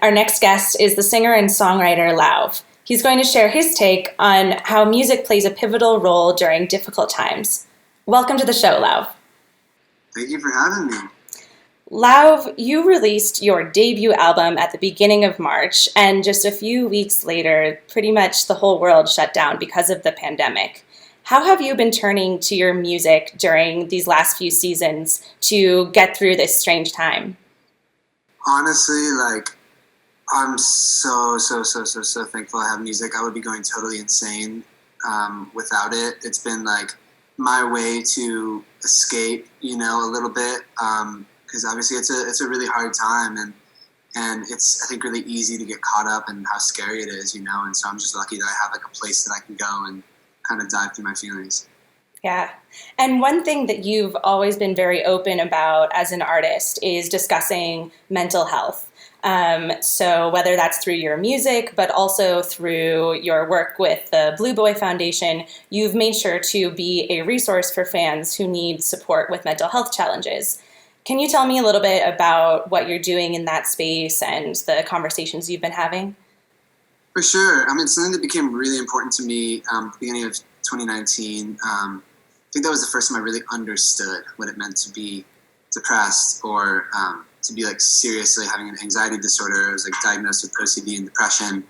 Our next guest is the singer and songwriter Lauv. He's going to share his take on how music plays a pivotal role during difficult times. Welcome to the show, Lauv. Thank you for having me. Lauv, you released your debut album at the beginning of March, and just a few weeks later, pretty much the whole world shut down because of the pandemic. How have you been turning to your music during these last few seasons to get through this strange time? Honestly, I'm so thankful I have music. I would be going totally insane without it. It's been like my way to escape, a little bit, because obviously it's a really hard time, and it's, I think, really easy to get caught up in how scary it is, and so I'm just lucky that I have like a place that I can go and kind of dive through my feelings. Yeah. And one thing that you've always been very open about as an artist is discussing mental health. So whether that's through your music, but also through your work with the Blue Boy Foundation, you've made sure to be a resource for fans who need support with mental health challenges. Can you tell me a little bit about what you're doing in that space and the conversations you've been having? For sure. I mean, something that became really important to me at the beginning of 2019. I think that was the first time I really understood what it meant to be depressed or to be like seriously having an anxiety disorder. I was like diagnosed with OCD and depression,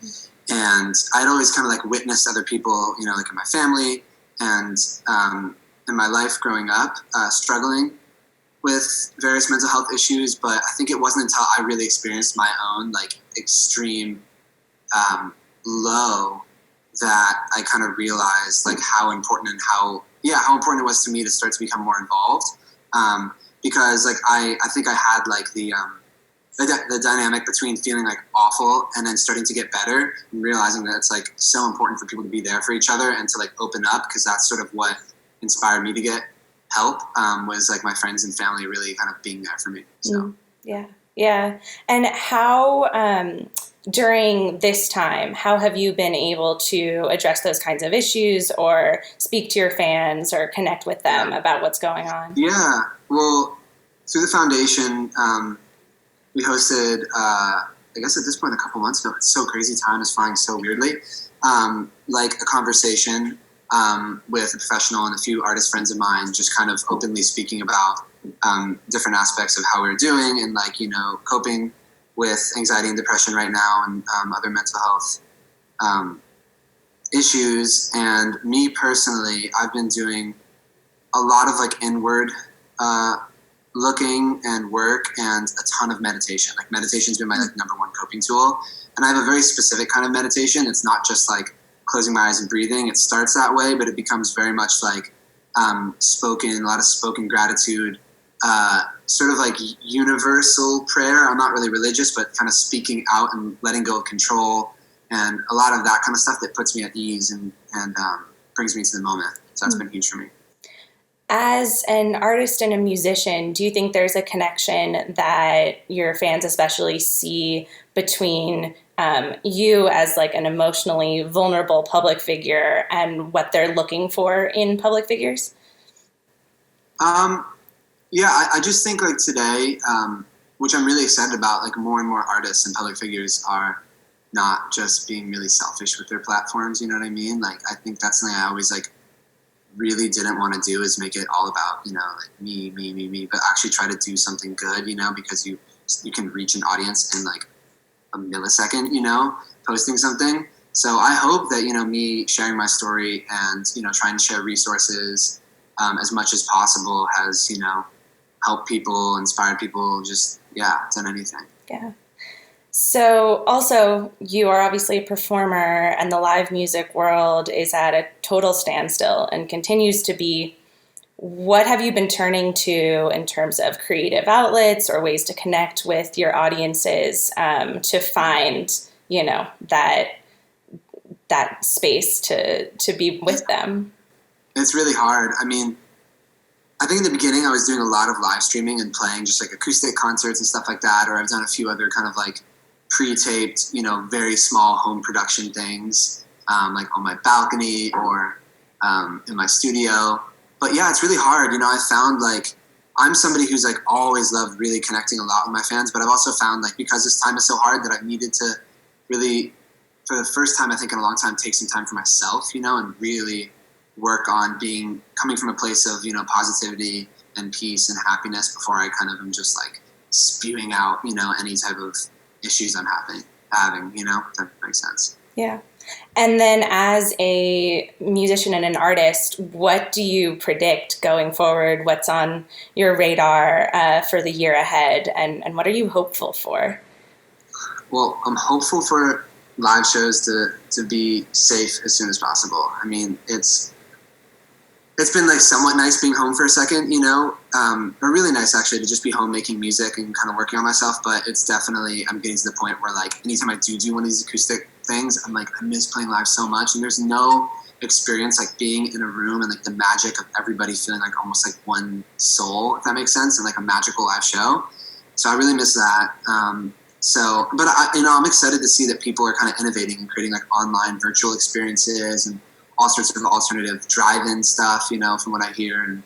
and I'd always kind of like witnessed other people, like in my family and in my life growing up, struggling with various mental health issues. But I think it wasn't until I really experienced my own like extreme low that I kind of realized like how important and how important it was to me to start to become more involved. Because like I think I had like the dynamic between feeling like awful and then starting to get better and realizing that it's like so important for people to be there for each other and to like open up, because that's sort of what inspired me to get help, was like my friends and family really kind of being there for me. So. Yeah, yeah. And how, during this time, how have you been able to address those kinds of issues or speak to your fans or connect with them about what's going on? Yeah, well, through the foundation, we hosted, I guess at this point a couple months ago, it's so crazy, time is flying so weirdly, like a conversation with a professional and a few artist friends of mine, just kind of openly speaking about different aspects of how we're doing and like, coping with anxiety and depression right now and other mental health issues. And me personally, I've been doing a lot of like inward looking and work and a ton of meditation. Like meditation's been my like number one coping tool. And I have a very specific kind of meditation. It's not just like closing my eyes and breathing. It starts that way, but it becomes very much like a lot of spoken gratitude, sort of like universal prayer. I'm not really religious, but kind of speaking out and letting go of control and a lot of that kind of stuff that puts me at ease and brings me to the moment. So that's been huge for me. As an artist and a musician, do you think there's a connection that your fans especially see between you as like an emotionally vulnerable public figure and what they're looking for in public figures? Yeah, I just think like today, which I'm really excited about, like more and more artists and public figures are not just being really selfish with their platforms. You know what I mean? Like, I think that's something I always like really didn't want to do, is make it all about, like me, but actually try to do something good, because you can reach an audience in like a millisecond, posting something. So I hope that, me sharing my story and, trying to share resources as much as possible has, helped people, inspired people, just, done anything. Yeah. So also, you are obviously a performer, and the live music world is at a total standstill and continues to be. What have you been turning to in terms of creative outlets or ways to connect with your audiences to find, that space to be with them? It's really hard. I mean, I think in the beginning I was doing a lot of live streaming and playing just like acoustic concerts and stuff like that, or I've done a few other kind of like pre-taped, very small home production things, like on my balcony or in my studio. But yeah, it's really hard. I found like I'm somebody who's like always loved really connecting a lot with my fans, but I've also found like because this time is so hard that I've needed to really, for the first time I think in a long time, take some time for myself, and really work on coming from a place of positivity and peace and happiness before I kind of am just like spewing out any type of issues I'm having. If that makes sense. Yeah. And then as a musician and an artist, what do you predict going forward? What's on your radar for the year ahead? And what are you hopeful for? Well, I'm hopeful for live shows to be safe as soon as possible. I mean, it's been like somewhat nice being home for a second, or really nice actually to just be home making music and kind of working on myself. But it's definitely, I'm getting to the point where like anytime I do one of these acoustic things, I'm like, I miss playing live so much. And there's no experience like being in a room and like the magic of everybody feeling like almost like one soul, if that makes sense, and like a magical live show. So I really miss that. But I'm excited to see that people are kind of innovating and creating like online virtual experiences and all sorts of alternative drive-in stuff, from what I hear. And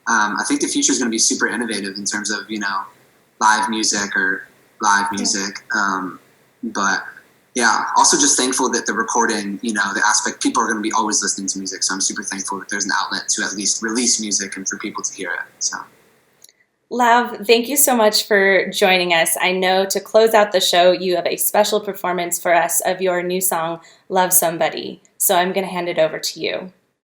I think the future is going to be super innovative in terms of, live music or live music. But yeah, also just thankful that the recording, the aspect, people are going to be always listening to music. So I'm super thankful that there's an outlet to at least release music and for people to hear it. So. Lauv, thank you so much for joining us. I know to close out the show, you have a special performance for us of your new song, Love Somebody. So I'm going to hand it over to you.